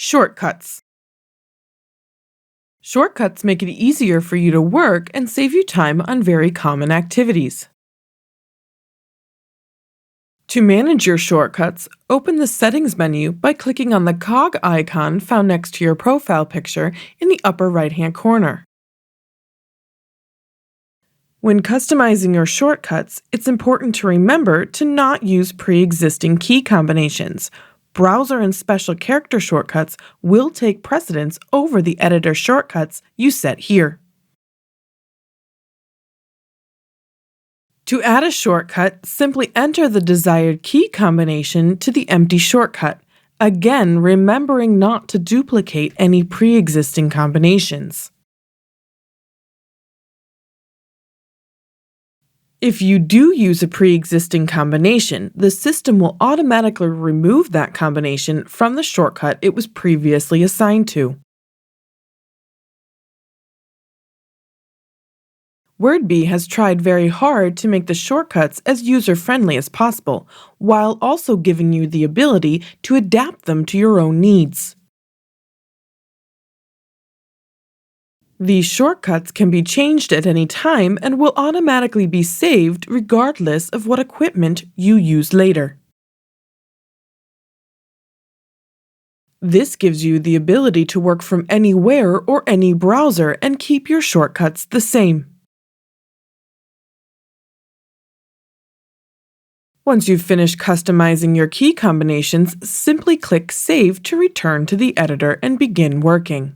Shortcuts. Shortcuts make it easier for you to work and save you time on very common activities. To manage your shortcuts, open the Settings menu by clicking on the cog icon found next to your profile picture in the upper right-hand corner. When customizing your shortcuts, it's important to remember to not use pre-existing key combinations. Browser and special character shortcuts will take precedence over the editor shortcuts you set here. To add a shortcut, simply enter the desired key combination to the empty shortcut, again remembering not to duplicate any pre-existing combinations. If you do use a pre-existing combination, the system will automatically remove that combination from the shortcut it was previously assigned to. Wordbee has tried very hard to make the shortcuts as user-friendly as possible, while also giving you the ability to adapt them to your own needs. These shortcuts can be changed at any time and will automatically be saved regardless of what equipment you use later. This gives you the ability to work from anywhere or any browser and keep your shortcuts the same. Once you've finished customizing your key combinations, simply click Save to return to the editor and begin working.